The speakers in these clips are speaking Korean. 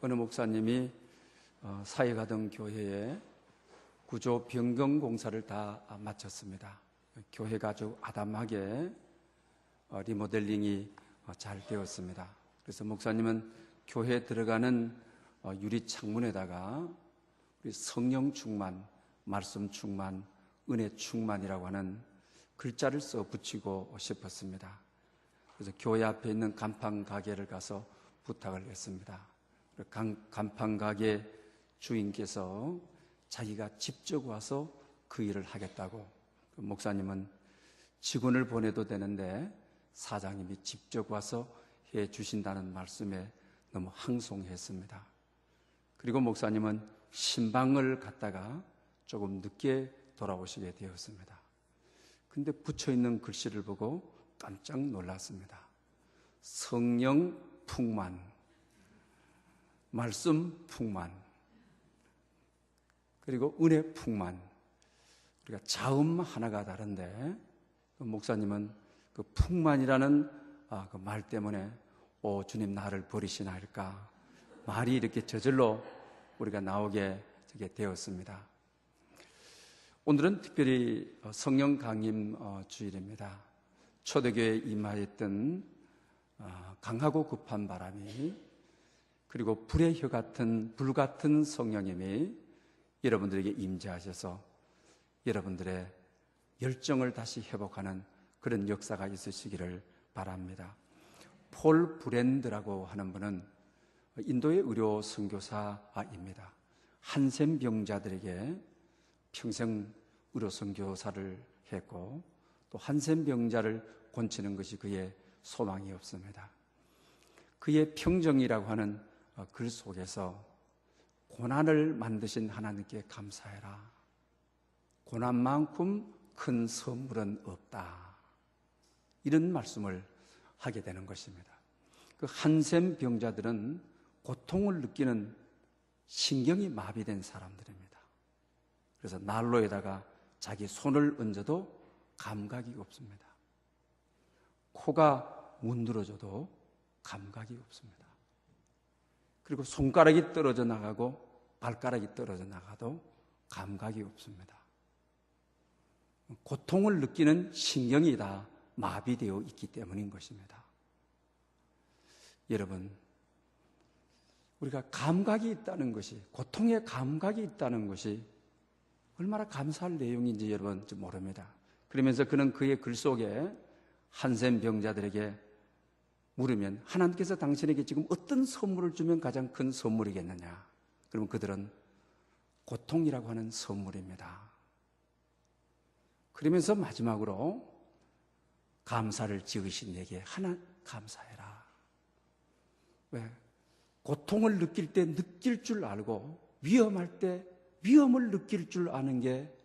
어느 목사님이 사역하던 교회에 구조 변경 공사를 다 마쳤습니다. 교회가 아주 아담하게 리모델링이 잘 되었습니다. 그래서 목사님은 교회에 들어가는 유리 창문에다가 우리 성령 충만, 말씀 충만, 은혜 충만이라고 하는 글자를 써 붙이고 싶었습니다. 그래서 교회 앞에 있는 간판 가게를 가서 부탁을 했습니다. 간판 가게 주인께서 자기가 직접 와서 그 일을 하겠다고, 목사님은 직원을 보내도 되는데 사장님이 직접 와서 해 주신다는 말씀에 너무 항송했습니다. 그리고 목사님은 신방을 갔다가 조금 늦게 돌아오시게 되었습니다. 근데 붙여있는 글씨를 보고 깜짝 놀랐습니다. 성령 풍만, 말씀 풍만, 그리고 은혜 풍만. 우리가 자음 하나가 다른데 목사님은 그 풍만이라는 그 말 때문에 주님 나를 버리시나일까, 말이 이렇게 저절로 우리가 나오게 되었습니다. 오늘은 특별히 성령 강림 주일입니다. 초대교회에 임하였던 강하고 급한 바람이, 그리고 불의 혀 같은 불같은 성령님이 여러분들에게 임재하셔서 여러분들의 열정을 다시 회복하는 그런 역사가 있으시기를 바랍니다. 폴 브랜드라고 하는 분은 인도의 의료 선교사입니다. 한센 병자들에게 평생 의료 선교사를 했고, 또 한센 병자를 고치는 것이 그의 소망이 없습니다. 그의 평정이라고 하는 글 속에서 고난을 만드신 하나님께 감사해라, 고난만큼 큰 선물은 없다, 이런 말씀을 하게 되는 것입니다. 그 한센 병자들은 고통을 느끼는 신경이 마비된 사람들입니다. 그래서 난로에다가 자기 손을 얹어도 감각이 없습니다. 코가 문드러져도 감각이 없습니다. 그리고 손가락이 떨어져 나가고 발가락이 떨어져 나가도 감각이 없습니다. 고통을 느끼는 신경이 다 마비되어 있기 때문인 것입니다. 여러분, 우리가 감각이 있다는 것이, 고통의 감각이 있다는 것이 얼마나 감사할 내용인지 여러분 모릅니다. 그러면서 그는 그의 글 속에 한센 병자들에게 물으면, 하나님께서 당신에게 지금 어떤 선물을 주면 가장 큰 선물이겠느냐? 그러면 그들은 고통이라고 하는 선물입니다. 그러면서 마지막으로 감사를 지으신 내게 하나 감사해라. 왜? 고통을 느낄 때 느낄 줄 알고 위험할 때 위험을 느낄 줄 아는 게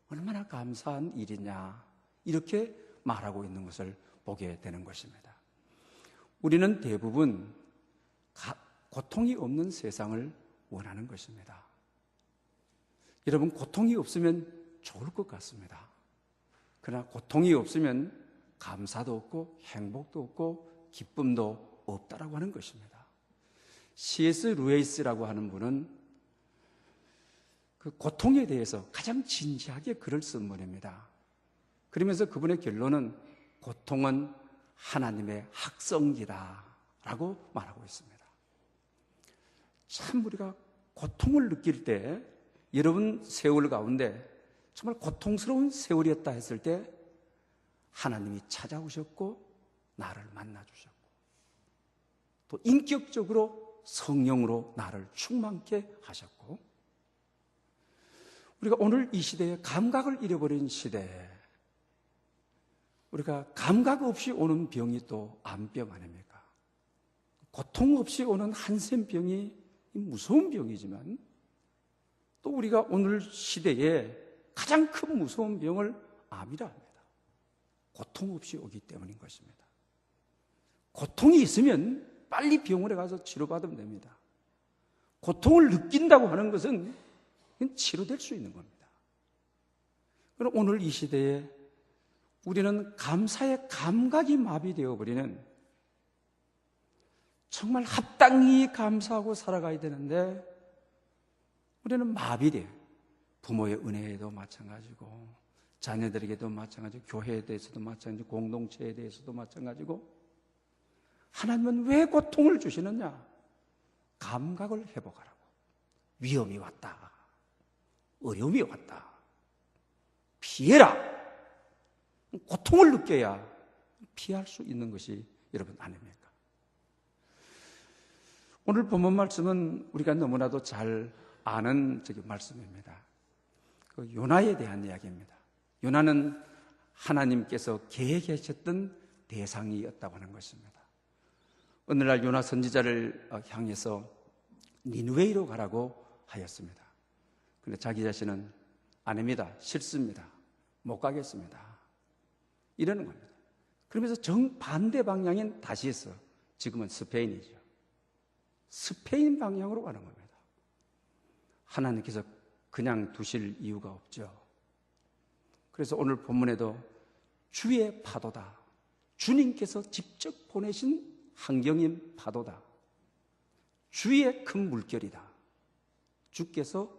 얼마나 감사한 일이냐, 이렇게 말하고 있는 것을 보게 되는 것입니다. 우리는 대부분 고통이 없는 세상을 원하는 것입니다. 여러분, 고통이 없으면 좋을 것 같습니다. 그러나 고통이 없으면 감사도 없고 행복도 없고 기쁨도 없다라고 하는 것입니다. C.S. 루이스라고 하는 분은 그 고통에 대해서 가장 진지하게 글을 쓴 분입니다. 그러면서 그분의 결론은 고통은 하나님의 학성기다라고 말하고 있습니다. 참, 우리가 고통을 느낄 때, 여러분 세월 가운데 정말 고통스러운 세월이었다 했을 때 하나님이 찾아오셨고 나를 만나주셨고, 또 인격적으로 성령으로 나를 충만케 하셨고, 우리가 오늘 이 시대에 감각을 잃어버린 시대에 우리가 감각 없이 오는 병이 또 암병 아닙니까? 고통 없이 오는 한센병이 무서운 병이지만, 또 우리가 오늘 시대에 가장 큰 무서운 병을 암이라 합니다. 고통 없이 오기 때문인 것입니다. 고통이 있으면 빨리 병원에 가서 치료받으면 됩니다. 고통을 느낀다고 하는 것은 치료될 수 있는 겁니다. 그럼 오늘 이 시대에 우리는 감사의 감각이 마비되어 버리는 정말 합당히 감사하고 살아가야 되는데 우리는 마비돼. 부모의 은혜에도 마찬가지고, 자녀들에게도 마찬가지고, 교회에 대해서도 마찬가지고, 공동체에 대해서도 마찬가지고, 하나님은 왜 고통을 주시느냐? 감각을 회복하라고. 위험이 왔다, 어려움이 왔다, 피해라. 고통을 느껴야 피할 수 있는 것이 여러분 아닙니까? 오늘 본문 말씀은 우리가 너무나도 잘 아는 말씀입니다. 그 요나에 대한 이야기입니다. 요나는 하나님께서 계획하셨던 대상이었다고 하는 것입니다. 어느 날 요나 선지자를 향해서 니느웨이로 가라고 하였습니다. 그런데 자기 자신은 아닙니다, 싫습니다, 못 가겠습니다, 이러는 겁니다. 그러면서 정반대 방향인 다시에서, 지금은 스페인이죠, 스페인 방향으로 가는 겁니다. 하나님께서 그냥 두실 이유가 없죠. 그래서 오늘 본문에도 주의 파도다, 주님께서 직접 보내신 환경인 파도다, 주의 큰 물결이다, 주께서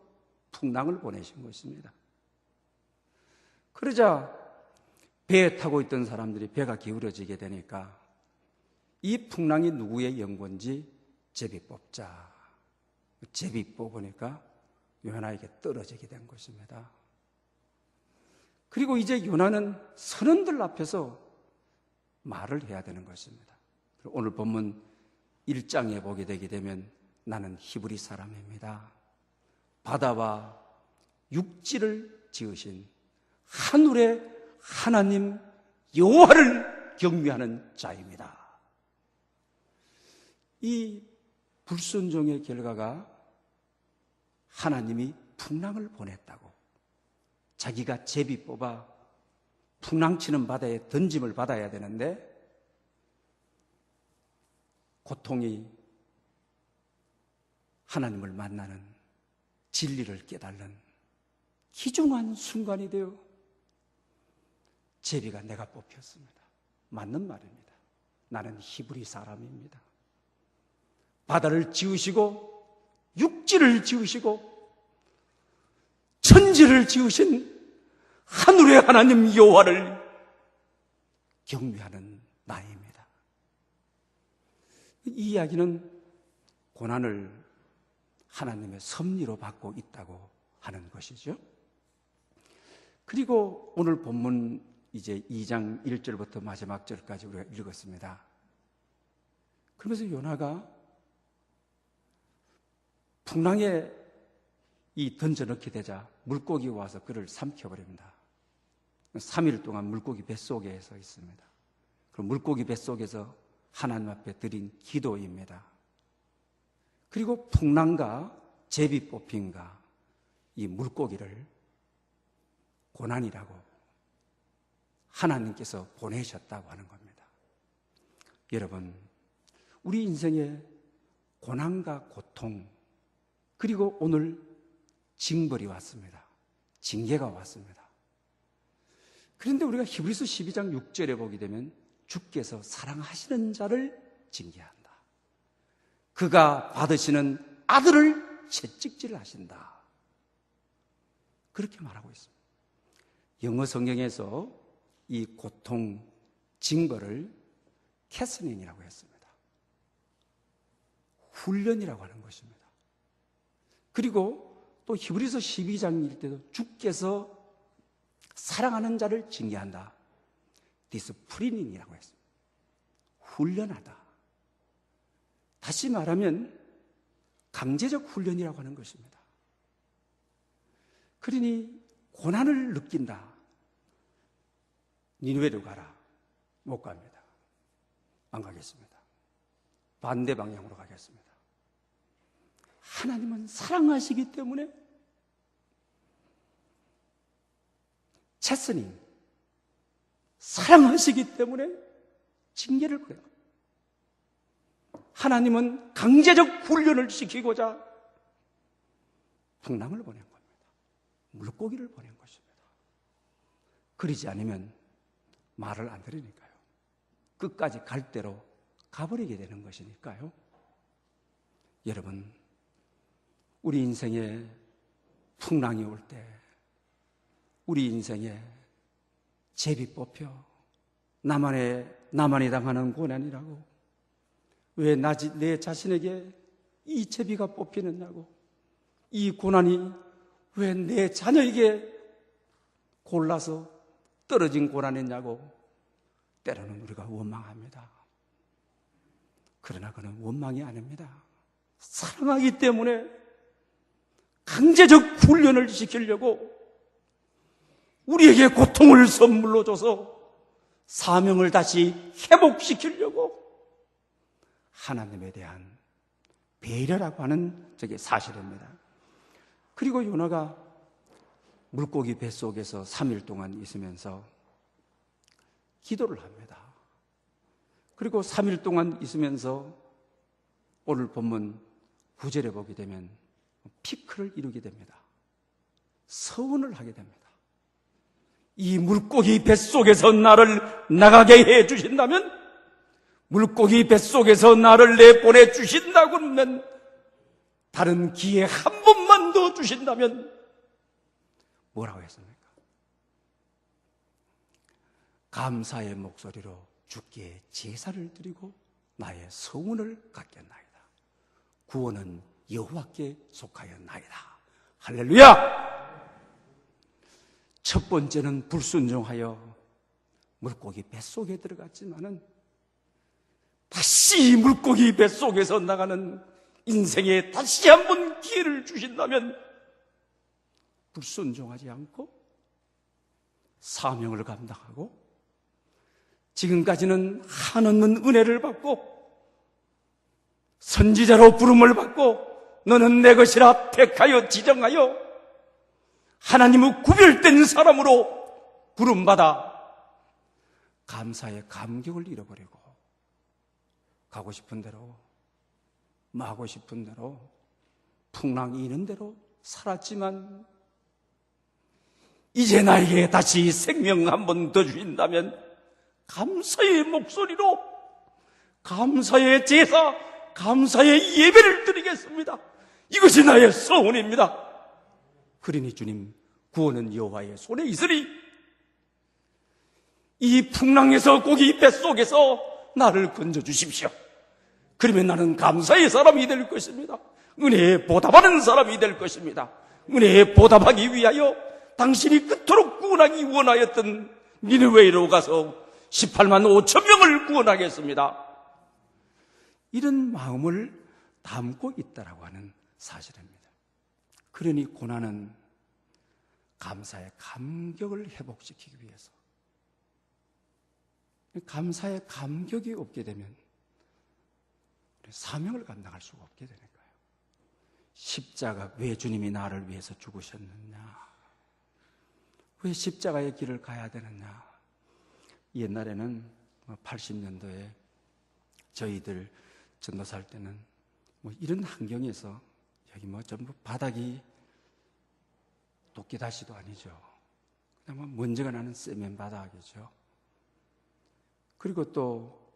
풍랑을 보내신 것입니다. 그러자 배에 타고 있던 사람들이 배가 기울어지게 되니까 이 풍랑이 누구의 연고인지 제비 뽑자. 제비 뽑으니까 요나에게 떨어지게 된 것입니다. 그리고 이제 요나는 선원들 앞에서 말을 해야 되는 것입니다. 오늘 본문 1장에 보게 되게 되면 나는 히브리 사람입니다, 바다와 육지를 지으신 하늘의 하나님 여호와를 경외하는 자입니다. 이 불순종의 결과가 하나님이 풍랑을 보냈다고, 자기가 제비 뽑아 풍랑치는 바다에 던짐을 받아야 되는데 고통이 하나님을 만나는, 진리를 깨달는 귀중한 순간이 되어 제비가 내가 뽑혔습니다. 맞는 말입니다. 나는 히브리 사람입니다. 바다를 지으시고 육지를 지으시고 천지를 지으신 하늘의 하나님 여호와를 경외하는 나입니다. 이 이야기는 고난을 하나님의 섭리로 받고 있다고 하는 것이죠. 그리고 오늘 본문 이제 2장 1절부터 마지막 절까지 우리가 읽었습니다. 그러면서 요나가 풍랑에 던져넣게 되자 물고기가 와서 그를 삼켜버립니다. 3일 동안 물고기 뱃속에 서 있습니다. 그럼 물고기 뱃속에서 하나님 앞에 드린 기도입니다. 그리고 풍랑과 제비 뽑힘과 이 물고기를 고난이라고 하나님께서 보내셨다고 하는 겁니다. 여러분, 우리 인생에 고난과 고통, 그리고 오늘 징벌이 왔습니다. 징계가 왔습니다. 그런데 우리가 히브리서 12장 6절에 보게 되면 주께서 사랑하시는 자를 징계한다, 그가 받으시는 아들을 채찍질하신다, 그렇게 말하고 있습니다. 영어 성경에서 이 고통, 징벌을 캐스닝이라고 했습니다. 훈련이라고 하는 것입니다. 그리고 또 히브리서 12장일 때도 주께서 사랑하는 자를 징계한다, 디스프리닝이라고 했습니다. 훈련하다. 다시 말하면 강제적 훈련이라고 하는 것입니다. 그러니 고난을 느낀다, 니느웨로 가라, 못 갑니다. 안 가겠습니다. 반대 방향으로 가겠습니다. 하나님은 사랑하시기 때문에 채스닝, 사랑하시기 때문에 징계를 보내요. 하나님은 강제적 훈련을 시키고자 풍랑을 보낸 겁니다. 물고기를 보낸 것입니다. 그러지 않으면 말을 안 들으니까요. 끝까지 갈 대로 가버리게 되는 것이니까요. 여러분, 우리 인생에 풍랑이 올 때, 우리 인생에 제비 뽑혀 나만이 당하는 고난이라고, 왜 내 자신에게 이 제비가 뽑히느냐고, 이 고난이 왜 내 자녀에게 골라서 떨어진 고난이냐고 때로는 우리가 원망합니다. 그러나 그는 원망이 아닙니다. 사랑하기 때문에 강제적 훈련을 시키려고 우리에게 고통을 선물로 줘서 사명을 다시 회복시키려고 하나님에 대한 배려라고 하는 저게 사실입니다. 그리고 요나가 물고기 뱃속에서 3일 동안 있으면서 기도를 합니다. 그리고 3일 동안 있으면서 오늘 본문 9절에 보게 되면 피크를 이루게 됩니다. 서원을 하게 됩니다. 이 물고기 뱃속에서 나를 나가게 해 주신다면, 물고기 뱃속에서 나를 내보내 주신다고 하면, 다른 기회 한 번만 더 주신다면 뭐라고 했습니까? 감사의 목소리로 주께 제사를 드리고 나의 서원을 갖겠나이다. 구원은 여호와께 속하였나이다. 할렐루야! 첫 번째는 불순종하여 물고기 뱃속에 들어갔지만은 다시 물고기 뱃속에서 나가는 인생에 다시 한번 기회를 주신다면 불순종하지 않고 사명을 감당하고 지금까지는 한없는 은혜를 받고 선지자로 부름을 받고 너는 내 것이라 택하여 지정하여 하나님의 구별된 사람으로 부름받아 감사의 감격을 잃어버리고 가고 싶은 대로 하고 싶은 대로 풍랑이 있는 대로 살았지만 이제 나에게 다시 생명 한 번 더 주신다면 감사의 목소리로 감사의 제사, 감사의 예배를 드리겠습니다. 이것이 나의 소원입니다. 그러니 주님, 구원은 여호와의 손에 있으리 이 풍랑에서 고기 뱃속에서 나를 건져주십시오. 그러면 나는 감사의 사람이 될 것입니다. 은혜에 보답하는 사람이 될 것입니다. 은혜에 보답하기 위하여 당신이 그토록 구원하기 원하였던 니느웨이로 가서 18만 5천 명을 구원하겠습니다. 이런 마음을 담고 있다라고 하는 사실입니다. 그러니 고난은 감사의 감격을 회복시키기 위해서, 감사의 감격이 없게 되면 사명을 감당할 수가 없게 되는 거예요. 십자가, 왜 주님이 나를 위해서 죽으셨느냐? 왜 십자가의 길을 가야 되느냐? 옛날에는 80년도에 저희들 전도사 할 때는 이런 환경에서 여기 전부 바닥이 도끼다시도 아니죠. 그냥 먼지가 나는 세면 바닥이죠. 그리고 또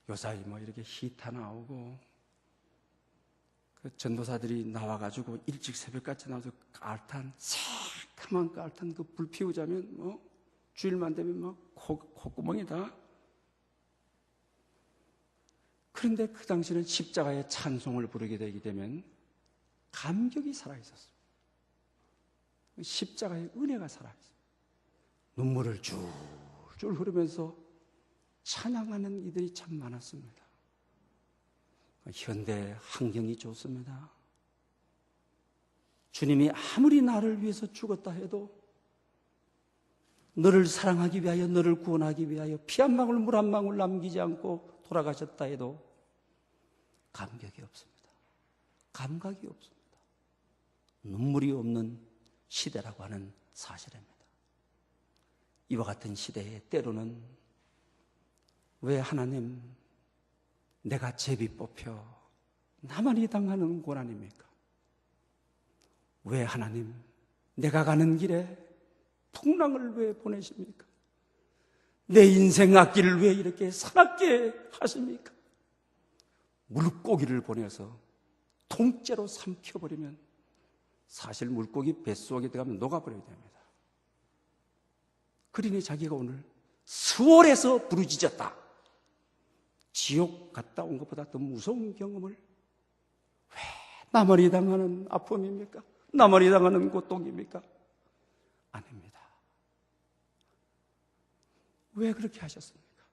요사이 이렇게 히타 나오고 그 전도사들이 나와가지고 일찍 새벽같이 나와서 깔탄, 새카만 깔탄 그 불 피우자면 주일만 되면 콧구멍이다. 그런데 그 당시는 십자가의 찬송을 부르게 되게 되면 감격이 살아있었어요. 십자가의 은혜가 살아있어요. 눈물을 줄줄 흐르면서 찬양하는 이들이 참 많았습니다. 현대 환경이 좋습니다. 주님이 아무리 나를 위해서 죽었다 해도, 너를 사랑하기 위하여, 너를 구원하기 위하여 피 한 방울 물 한 방울 남기지 않고 돌아가셨다 해도 감격이 없습니다. 감각이 없습니다. 눈물이 없는 시대라고 하는 사실입니다. 이와 같은 시대에 때로는 왜 하나님, 내가 제비 뽑혀 나만이 당하는 고난입니까? 왜 하나님, 내가 가는 길에 풍랑을 왜 보내십니까? 내 인생 앞길을 왜 이렇게 사납게 하십니까? 물고기를 보내서 통째로 삼켜버리면 사실 물고기 뱃속에 들어가면 녹아버려야 됩니다. 그러니 자기가 오늘 수월에서 부르짖었다. 지옥 갔다 온 것보다 더 무서운 경험을 왜 나만이 당하는 아픔입니까? 나만이 당하는 고통입니까? 아닙니다. 왜 그렇게 하셨습니까?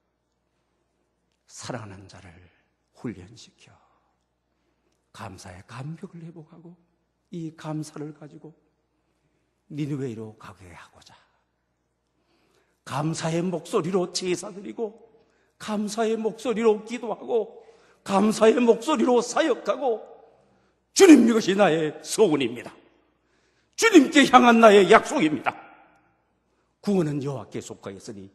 사랑하는 자를 훈련시켜 감사의 감격을 회복하고 이 감사를 가지고 니느웨로 가게 하고자 감사의 목소리로 제사드리고 감사의 목소리로 기도하고 감사의 목소리로 사역하고 주님, 이것이 나의 소원입니다. 주님께 향한 나의 약속입니다. 구원은 여호와께 속하였으니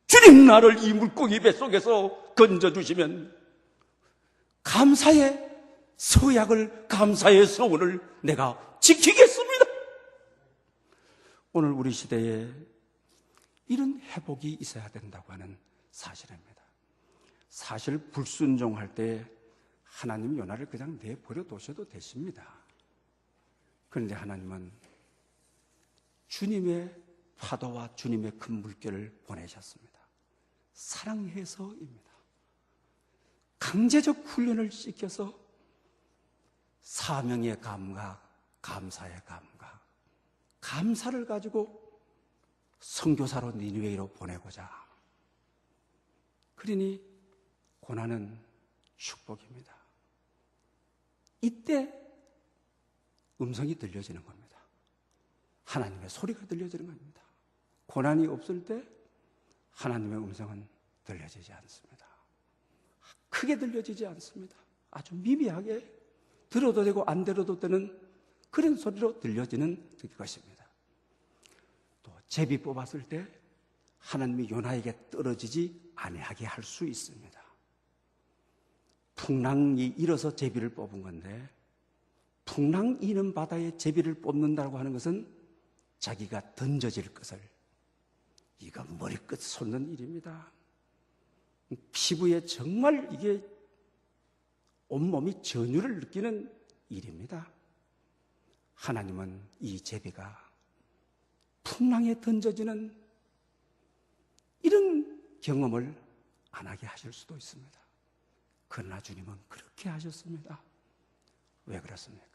주님 나를 이 물고기 뱃속에서 건져주시면 감사의 서약을, 감사의 소원을 내가 지키겠습니다. 오늘 우리 시대에 이런 회복이 있어야 된다고 하는 사실입니다. 사실 불순종할 때 하나님 요나를 그냥 내버려 두셔도 되십니다. 그런데 하나님은 주님의 파도와 주님의 큰 물결을 보내셨습니다. 사랑해서입니다. 강제적 훈련을 시켜서 사명의 감각, 감사의 감각, 감사를 가지고 선교사로 니느웨로 보내고자. 그러니 고난은 축복입니다. 이때 음성이 들려지는 겁니다. 하나님의 소리가 들려지는 겁니다. 고난이 없을 때 하나님의 음성은 들려지지 않습니다. 크게 들려지지 않습니다. 아주 미미하게 들어도 되고 안 들어도 되는 그런 소리로 들려지는 것입니다. 또 제비 뽑았을 때 하나님이 요나에게 떨어지지 아니하게 할 수 있습니다. 풍랑이 일어서 제비를 뽑은 건데 풍랑 이는 바다에 제비를 뽑는다고 하는 것은 자기가 던져질 것을, 이거 머리끝 솟는 일입니다. 피부에 정말 이게 온몸이 전율을 느끼는 일입니다. 하나님은 이 제비가 풍랑에 던져지는 이런 경험을 안 하게 하실 수도 있습니다. 그러나 주님은 그렇게 하셨습니다. 왜 그렇습니까?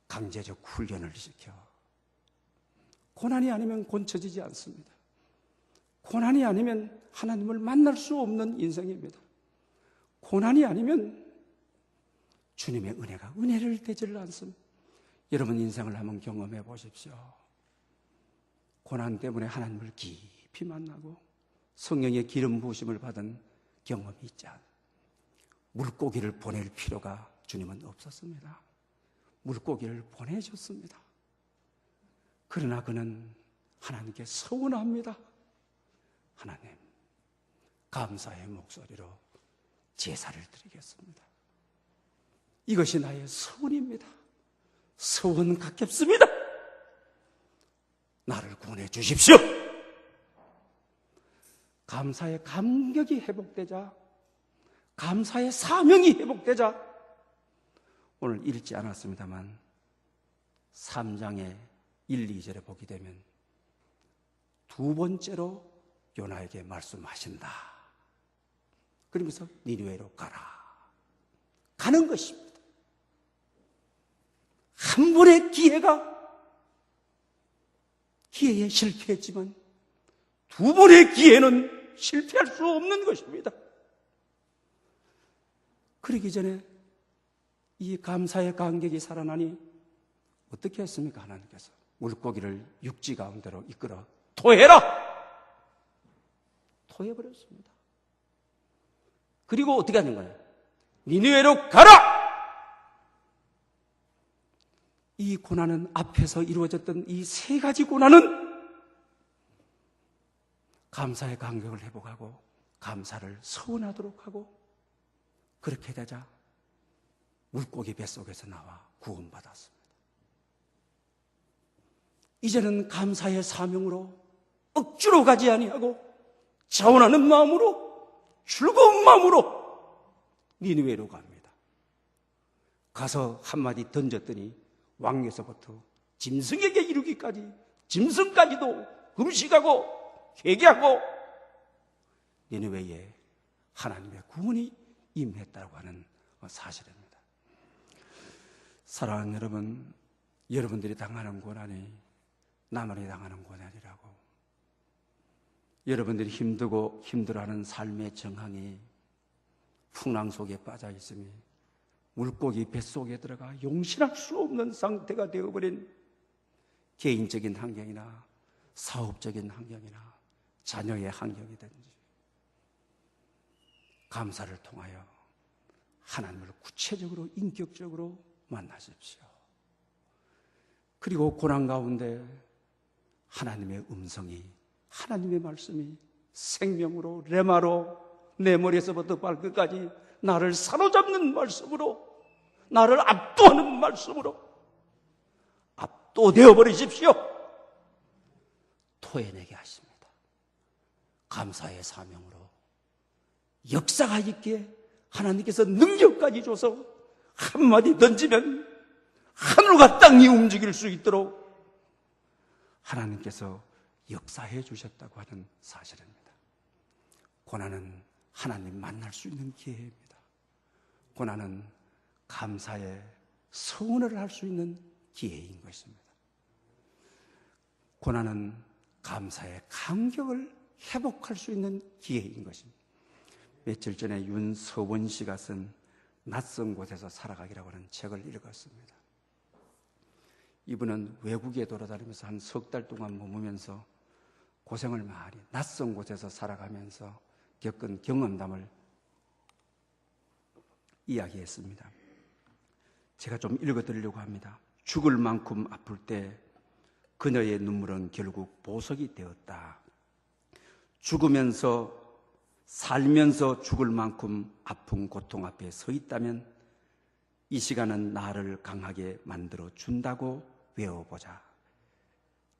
강제적 훈련을 시켜. 고난이 아니면 곤쳐지지 않습니다. 고난이 아니면 하나님을 만날 수 없는 인생입니다. 고난이 아니면 주님의 은혜가 은혜를 되지를 않습니다. 여러분 인생을 한번 경험해 보십시오. 고난 때문에 하나님을 깊이 만나고 성령의 기름 부으심을 받은 경험이 있지 않습니다. 물고기를 보낼 필요가 주님은 없었습니다. 물고기를 보내셨습니다. 그러나 그는 하나님께 서운합니다. 하나님, 감사의 목소리로 제사를 드리겠습니다. 이것이 나의 서원입니다. 서원 갖겠습니다. 나를 구원해 주십시오. 감사의 감격이 회복되자, 감사의 사명이 회복되자, 오늘 읽지 않았습니다만 3장의 1, 2절에 보게 되면 두 번째로 요나에게 말씀하신다. 그러면서 니느웨로 가라. 가는 것입니다. 한 번의 기회에 실패했지만 두 번의 기회는 실패할 수 없는 것입니다. 그러기 전에 이 감사의 감격이 살아나니 어떻게 했습니까? 하나님께서 물고기를 육지 가운데로 이끌어 토해라! 토해버렸습니다. 그리고 어떻게 하는 거예요? 니느웨로 가라! 이 고난은, 앞에서 이루어졌던 이 세 가지 고난은 감사의 감격을 회복하고 감사를 서운하도록 하고, 그렇게 되자 물고기 뱃속에서 나와 구원받았습니다. 이제는 감사의 사명으로 억지로 가지 아니하고 자원하는 마음으로, 즐거운 마음으로 니느웨로 갑니다. 가서 한마디 던졌더니 왕에서부터 짐승에게 이르기까지 짐승까지도 금식하고 회개하고 니느웨에 하나님의 구원이 임했다고 하는 사실입니다. 사랑하는 여러분, 여러분들이 당하는 고난이 나만이 당하는 고난이라고, 여러분들이 힘들고 힘들어하는 삶의 정황이 풍랑 속에 빠져 있으니 물고기 뱃속에 들어가 용신할 수 없는 상태가 되어버린 개인적인 환경이나 사업적인 환경이나 자녀의 환경이든지 감사를 통하여 하나님을 구체적으로 인격적으로 만나십시오. 그리고 고난 가운데 하나님의 음성이, 하나님의 말씀이 생명으로 레마로 내 머리에서부터 발끝까지 나를 사로잡는 말씀으로, 나를 압도하는 말씀으로 압도되어 버리십시오. 토해내게 하십니다. 감사의 사명으로 역사가 있기에 하나님께서 능력까지 줘서 한마디 던지면 하늘과 땅이 움직일 수 있도록 하나님께서 역사해 주셨다고 하는 사실입니다. 고난은 하나님 만날 수 있는 기회입니다. 고난은 감사의 서원을 할 수 있는 기회인 것입니다. 고난은 감사의 감격을 회복할 수 있는 기회인 것입니다. 며칠 전에 윤서원 씨가 쓴 낯선 곳에서 살아가기라고 하는 책을 읽었습니다. 이분은 외국에 돌아다니면서 한 석 달 동안 머무면서 고생을 많이, 낯선 곳에서 살아가면서 겪은 경험담을 이야기했습니다. 제가 좀 읽어드리려고 합니다. 죽을 만큼 아플 때 그녀의 눈물은 결국 보석이 되었다. 죽으면서, 살면서 죽을 만큼 아픈 고통 앞에 서 있다면 이 시간은 나를 강하게 만들어 준다고 외워보자.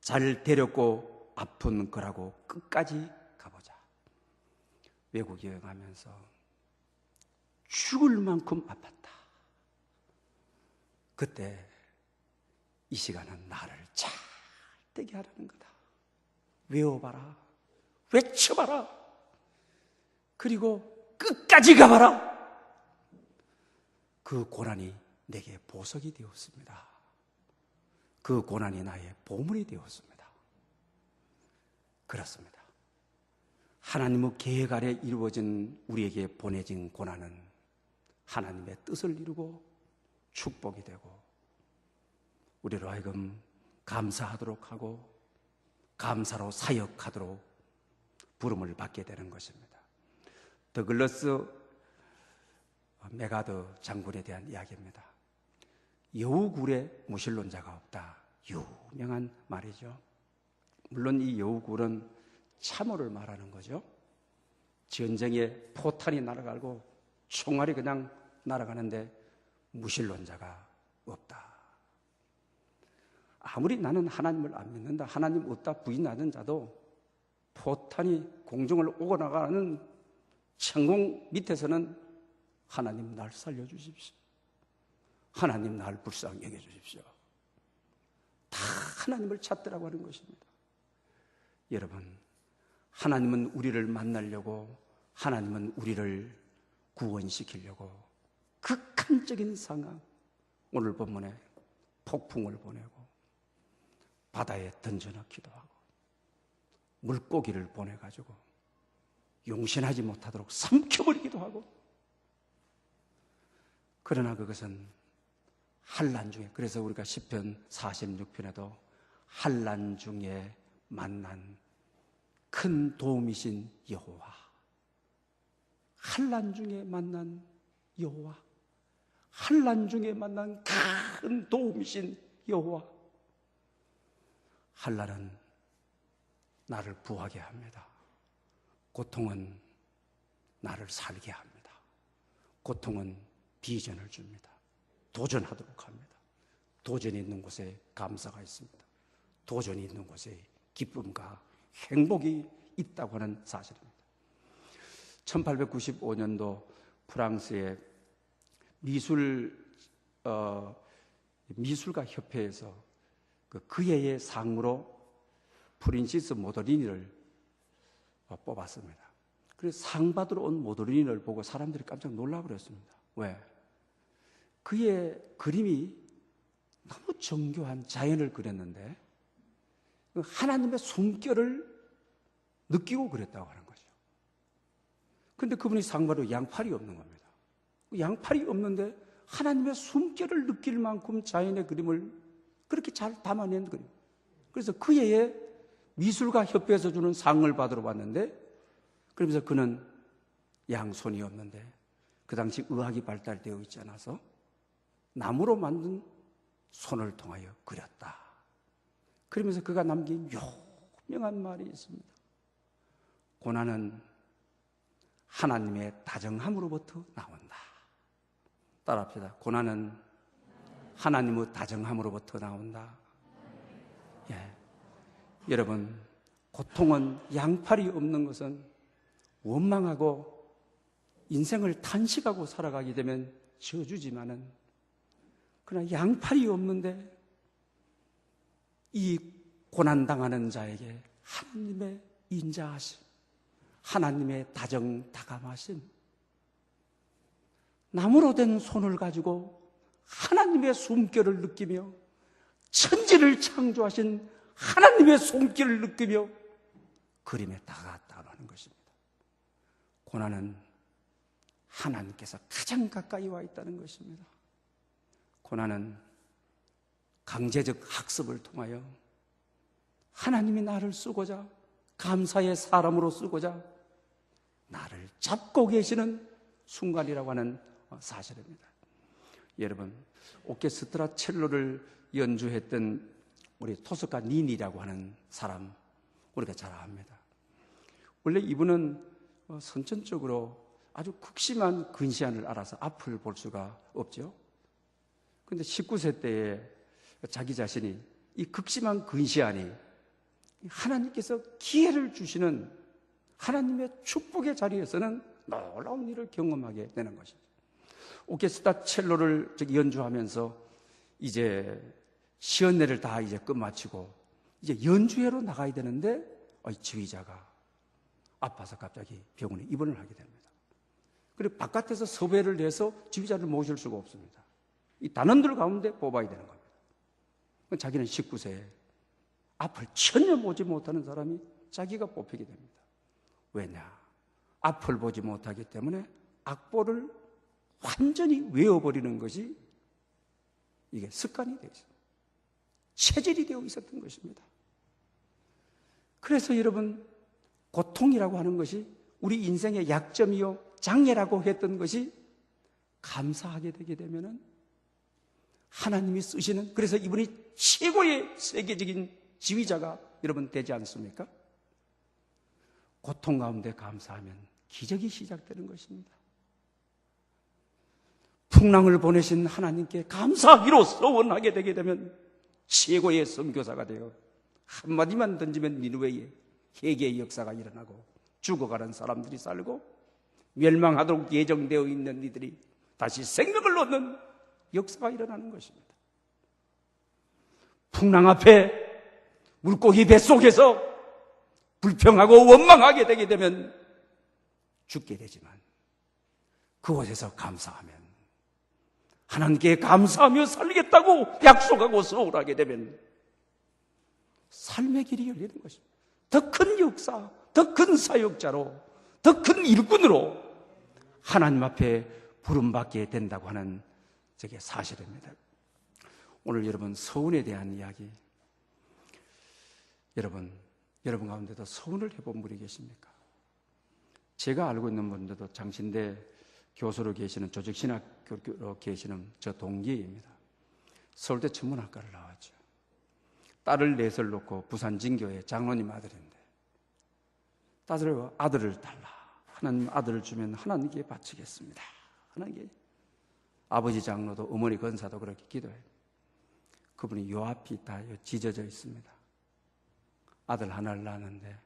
잘 데렸고 아픈 거라고 끝까지 가보자. 외국 여행하면서 죽을 만큼 아팠다. 그때 이 시간은 나를 잘 되게 하라는 거다. 외워봐라. 외쳐봐라. 그리고 끝까지 가봐라. 그 고난이 내게 보석이 되었습니다. 그 고난이 나의 보물이 되었습니다. 그렇습니다. 하나님의 계획 아래 이루어진 우리에게 보내진 고난은 하나님의 뜻을 이루고 축복이 되고 우리로 하여금 감사하도록 하고 감사로 사역하도록 부름을 받게 되는 것입니다. 더글러스 메가더 장군에 대한 이야기입니다. 여우굴에 무신론자가 없다. 유명한 말이죠. 물론 이 여우굴은 참호를 말하는 거죠. 전쟁에 포탄이 날아가고 총알이 그냥 날아가는데 무신론자가 없다. 아무리 나는 하나님을 안 믿는다, 하나님 없다 부인하는 자도 포탄이 공중을 오고 나가는 천공 밑에서는 하나님 날 살려주십시오. 하나님 날 불쌍히 여겨주십시오. 다 하나님을 찾더라고 하는 것입니다. 여러분, 하나님은 우리를 만나려고, 하나님은 우리를 구원시키려고 극한적인 상황, 오늘 본문에 폭풍을 보내고 바다에 던져넣기도 하고 물고기를 보내가지고 용신하지 못하도록 삼켜버리기도 하고, 그러나 그것은 환난 중에, 그래서 우리가 시편 46편에도 환난 중에 만난 큰 도움이신 여호와, 환난 중에 만난 여호와, 환난 중에 만난 큰 도움이신 여호와. 환난은 나를 부하게 합니다. 고통은 나를 살게 합니다. 고통은 비전을 줍니다. 도전하도록 합니다. 도전이 있는 곳에 감사가 있습니다. 도전이 있는 곳에 기쁨과 행복이 있다고 하는 사실입니다. 1895년도 프랑스의 미술 미술가 협회에서 그 해의 상으로 프린시스 모더리니를 뽑았습니다. 그래서 상 받으러 온 모더리니를 보고 사람들이 깜짝 놀라버렸습니다. 왜? 그의 그림이 너무 정교한 자연을 그렸는데 하나님의 숨결을 느끼고 그랬다고 하는 거죠. 그런데 그분이 상 받으러 양팔이 없는 겁니다. 양팔이 없는데 하나님의 숨결을 느낄 만큼 자연의 그림을 그렇게 잘 담아낸 그림. 그래서 그 해에 미술가 협회에서 주는 상을 받으러 왔는데, 그러면서 그는 양손이 없는데 그 당시 의학이 발달되어 있지 않아서 나무로 만든 손을 통하여 그렸다. 그러면서 그가 남긴 유명한 말이 있습니다. 고난은 하나님의 다정함으로부터 나온다. 따라합시다. 고난은 하나님의 다정함으로부터 나온다. 예. 여러분, 고통은 양팔이 없는 것은 원망하고 인생을 탄식하고 살아가게 되면 저주지만은, 그러나 양팔이 없는데 이 고난당하는 자에게 하나님의 인자하심, 하나님의 다정다감하심, 나무로 된 손을 가지고 하나님의 숨결을 느끼며 천지를 창조하신 하나님의 손길을 느끼며 그림에 다가갔다고 하는 것입니다. 고난은 하나님께서 가장 가까이 와 있다는 것입니다. 고난은 강제적 학습을 통하여 하나님이 나를 쓰고자, 감사의 사람으로 쓰고자 나를 잡고 계시는 순간이라고 하는 사실입니다. 여러분, 오케스트라 첼로를 연주했던 우리 토스카 니니라고 하는 사람, 우리가 잘 압니다. 원래 이분은 선천적으로 아주 극심한 근시안을 알아서 앞을 볼 수가 없죠. 그런데 19세 때에 자기 자신이 이 극심한 근시안이 하나님께서 기회를 주시는 하나님의 축복의 자리에서는 놀라운 일을 경험하게 되는 것입니다. 오케스트라 첼로를 연주하면서 이제 시연회를 다 이제 끝마치고 이제 연주회로 나가야 되는데 지휘자가 아파서 갑자기 병원에 입원을 하게 됩니다. 그리고 바깥에서 섭외를 해서 지휘자를 모실 수가 없습니다. 이 단원들 가운데 뽑아야 되는 겁니다. 자기는 19세에 앞을 전혀 보지 못하는 사람이 자기가 뽑히게 됩니다. 왜냐? 앞을 보지 못하기 때문에 악보를 완전히 외워버리는 것이 이게 습관이 되어 있습니다. 체질이 되어 있었던 것입니다. 그래서 여러분, 고통이라고 하는 것이 우리 인생의 약점이요 장애라고 했던 것이 감사하게 되게 되면은 하나님이 쓰시는, 그래서 이분이 최고의 세계적인 지휘자가 여러분 되지 않습니까? 고통 가운데 감사하면 기적이 시작되는 것입니다. 풍랑을 보내신 하나님께 감사하기로 서원하게 되게 되면 최고의 선교사가 되어 한마디만 던지면 니느웨에 회개의 역사가 일어나고 죽어가는 사람들이 살고 멸망하도록 예정되어 있는 이들이 다시 생명을 얻는 역사가 일어나는 것입니다. 풍랑 앞에 물고기 뱃속에서 불평하고 원망하게 되게 되면 죽게 되지만 그곳에서 감사하면, 하나님께 감사하며 살겠다고 약속하고 서울하게 되면 삶의 길이 열리는 것입니다. 더 큰 역사, 더 큰 사역자로, 더 큰 일꾼으로 하나님 앞에 부름받게 된다고 하는 저게 사실입니다. 오늘 여러분, 서운에 대한 이야기, 여러분 가운데도 서운을 해본 분이 계십니까? 제가 알고 있는 분들도 장신대 교수로 계시는, 조직신학교로 계시는 저 동기입니다. 서울대 천문학과를 나왔죠. 딸을 넷을 놓고 부산 진교의 장로님 아들인데, 아들을 달라, 하나님 아들을 주면 하나님께 바치겠습니다. 하나님께. 아버지 장로도 어머니 권사도 그렇게 기도해요. 그분이 요 앞이 다 찢어져 있습니다. 아들 하나를 낳았는데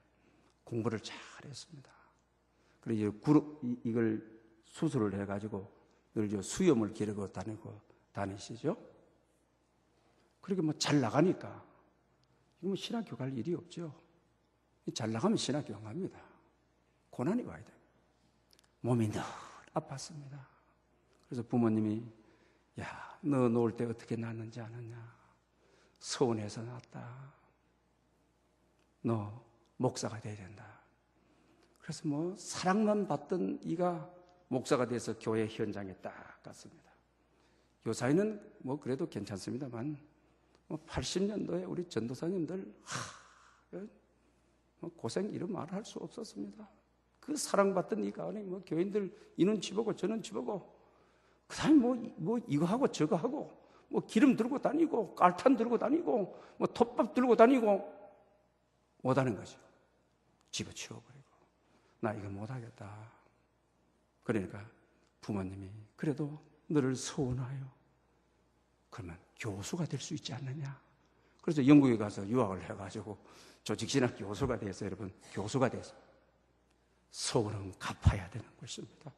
공부를 잘했습니다. 그리고 이걸 수술을 해가지고 늘 수염을 기르고 다니고 다니시죠? 그렇게 뭐 잘 나가니까 이거 뭐 신학교 갈 일이 없죠. 잘 나가면 신학교 안 갑니다. 고난이 와야 돼요. 몸이 늘 아팠습니다. 그래서 부모님이 야, 너 놓을 때 어떻게 낳았는지 아느냐? 서운해서 낳았다. 너 목사가 돼야 된다. 그래서 뭐 사랑만 받던 이가 목사가 돼서 교회 현장에 딱 갔습니다. 요사이는 뭐 그래도 괜찮습니다만 80년도에 우리 전도사님들 고생 이런 말을 할 수 없었습니다. 그 사랑받던 이 가운데 뭐 교인들 이는 집어고 저는 집어고 그다음에 뭐 이거 하고 저거 하고 뭐 기름 들고 다니고 깔탄 들고 다니고 뭐 톱밥 들고 다니고 못하는 거죠. 집어치워버리고 나 이거 못하겠다. 그러니까 부모님이 그래도 너를 소원하여 그러면 교수가 될 수 있지 않느냐. 그래서 영국에 가서 유학을 해가지고 조직신학 교수가 돼서 여러분 교수가 돼서 소원은 갚아야 되는 것입니다.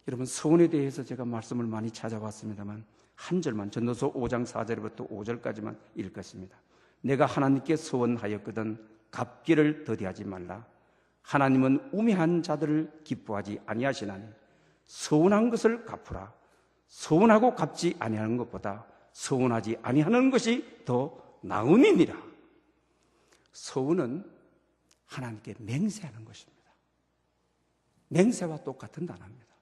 여러분 소원에 대해서 제가 말씀을 많이 찾아봤습니다만 한 절만 전도서 5장 4절부터 5절까지만 읽겠습니다. 내가 하나님께 소원하였거든 갚기를 더디하지 말라. 하나님은 우매한 자들을 기뻐하지 아니하시나니 소원한 것을 갚으라. 소원하고 갚지 아니하는 것보다 소원하지 아니하는 것이 더 나으니니라. 소원은 하나님께 맹세하는 것입니다. 맹세와 똑같은 단어입니다.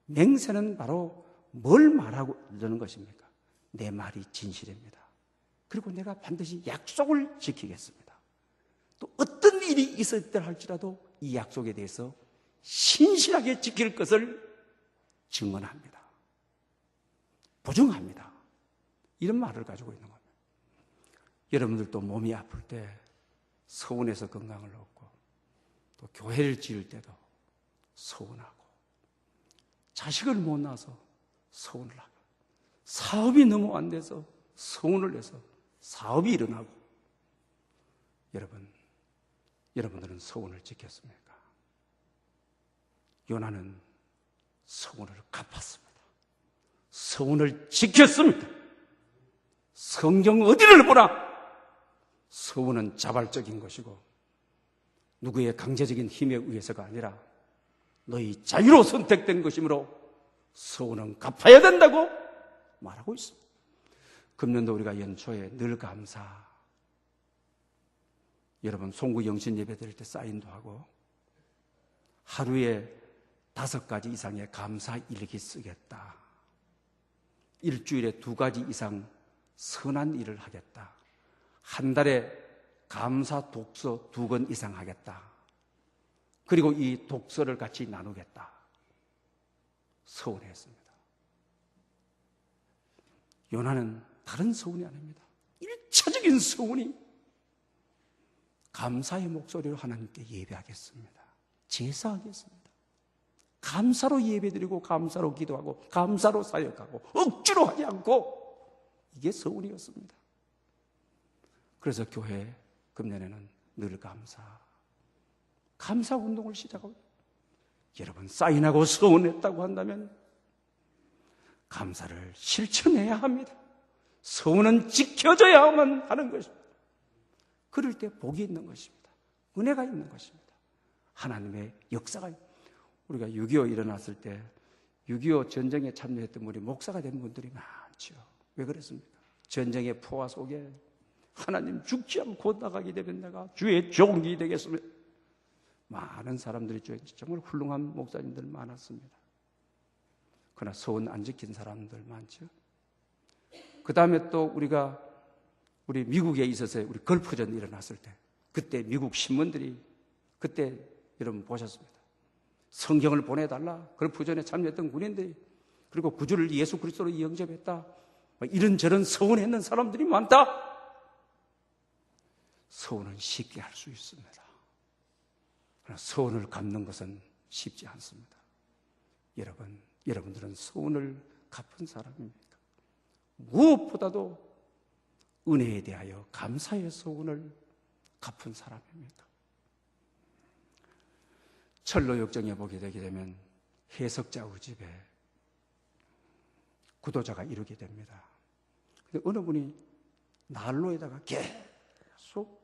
맹세는 바로 뭘 말하고 있는 것입니까? 내 말이 진실입니다. 그리고 내가 반드시 약속을 지키겠습니다. 또 어떤 일이 있었다 할지라도 이 약속에 대해서 신실하게 지킬 것을 증언합니다. 보증합니다. 이런 말을 가지고 있는 겁니다. 여러분들도 몸이 아플 때 서운해서 건강을 얻고 또 교회를 지을 때도 서운하고 자식을 못 낳아서 서운을 하고 사업이 너무 안 돼서 서운을 해서 사업이 일어나고 여러분들은 서운을 지켰습니까? 요나는 서운을 갚았습니다. 서운을 지켰습니다. 성경 어디를 보나 서운은 자발적인 것이고 누구의 강제적인 힘에 의해서가 아니라 너희 자유로 선택된 것이므로 서운은 갚아야 된다고 말하고 있습니다. 금년도 우리가 연초에 늘 감사, 여러분 송구 영신 예배 드릴 때 사인도 하고 하루에 5가지 이상의 감사 일기 쓰겠다. 일주일에 2가지 이상 선한 일을 하겠다. 한 달에 감사 독서 2권 이상 하겠다. 그리고 이 독서를 같이 나누겠다. 서운했습니다. 요나는 다른 서운이 아닙니다. 1차적인 서운이 감사의 목소리로 하나님께 예배하겠습니다. 제사하겠습니다. 감사로 예배드리고 감사로 기도하고 감사로 사역하고 억지로 하지 않고 이게 서운이었습니다. 그래서 교회 금년에는 늘 감사 운동을 시작하고 여러분 사인하고 서운했다고 한다면 감사를 실천해야 합니다. 서운은 지켜져야만 하는 것입니다. 그럴 때 복이 있는 것입니다. 은혜가 있는 것입니다. 하나님의 역사가 우리가 6.25 일어났을 때 6.25 전쟁에 참여했던 분이 목사가 된 분들이 많죠. 왜 그랬습니까? 전쟁의 포화 속에 하나님 죽지 않고 나가게 되면 내가 주의 종이 되겠습니다. 많은 사람들이 정말 훌륭한 목사님들 많았습니다. 그러나 소원 안 지킨 사람들 많죠. 그 다음에 또 우리 미국에 있어서 우리 걸프전 일어났을 때 그때 미국 신문들이 그때 여러분 보셨습니다. 성경을 보내달라. 걸프전에 참여했던 군인들이 그리고 구주를 예수 그리스도로 영접했다. 이런저런 서운했는 사람들이 많다. 서운은 쉽게 할 수 있습니다. 그러나 서운을 갚는 것은 쉽지 않습니다. 여러분들은 서운을 갚은 사람입니까? 무엇보다도 은혜에 대하여 감사의 서운을 갚은 사람입니까? 철로 역정에 보게 되게 되면 해석자 의집에 구도자가 이루게 됩니다. 근데 어느 분이 난로에다가 계속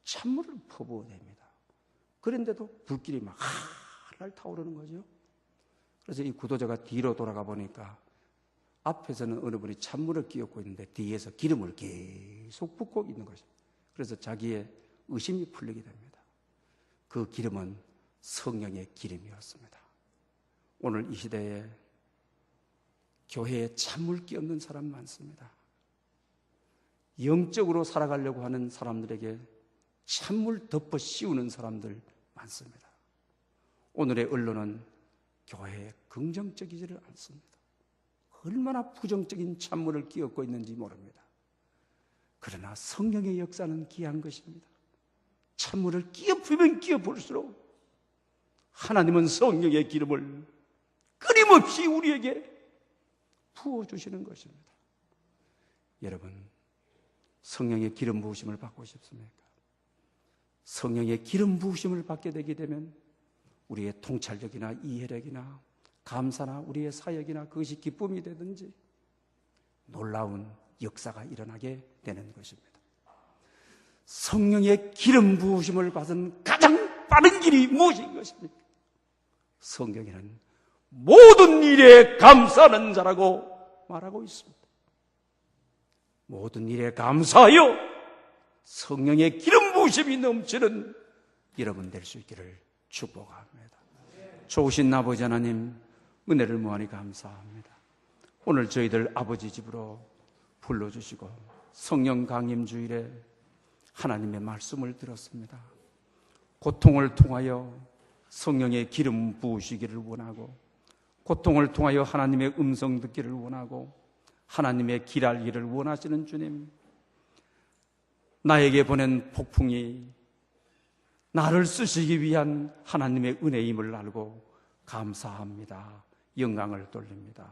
찬물을 퍼부어댑니다. 그런데도 불길이 막 하늘 타오르는 거죠. 그래서 이 구도자가 뒤로 돌아가 보니까 앞에서는 어느 분이 찬물을 끼얹고 있는데 뒤에서 기름을 계속 붓고 있는 것입니다. 그래서 자기의 의심이 풀리게 됩니다. 그 기름은 성령의 기름이었습니다. 오늘 이 시대에 교회에 찬물 끼얹는 사람 많습니다. 영적으로 살아가려고 하는 사람들에게 찬물 덮어 씌우는 사람들 많습니다. 오늘의 언론은 교회에 긍정적이지를 않습니다. 얼마나 부정적인 찬물을 끼얹고 있는지 모릅니다. 그러나 성령의 역사는 귀한 것입니다. 찬물을 끼얹으면 끼얹을수록 하나님은 성령의 기름을 끊임없이 우리에게 부어주시는 것입니다. 여러분, 성령의 기름 부으심을 받고 싶습니까? 성령의 기름 부으심을 받게 되게 되면 우리의 통찰력이나 이해력이나 감사나 우리의 사역이나 그것이 기쁨이 되든지 놀라운 역사가 일어나게 되는 것입니다. 성령의 기름 부으심을 받은 가장 빠른 길이 무엇인 것입니까? 성경에는 모든 일에 감사하는 자라고 말하고 있습니다. 모든 일에 감사하여 성령의 기름 부으심이 넘치는 여러분 될 수 있기를 축복합니다. 좋으신 아버지 하나님, 은혜를 무한히 감사합니다. 오늘 저희들 아버지 집으로 불러주시고 성령 강림 주일에 하나님의 말씀을 들었습니다. 고통을 통하여 성령의 기름 부으시기를 원하고, 고통을 통하여 하나님의 음성 듣기를 원하고, 하나님의 길 알기를 원하시는 주님, 나에게 보낸 폭풍이 나를 쓰시기 위한 하나님의 은혜임을 알고 감사합니다. 영광을 돌립니다.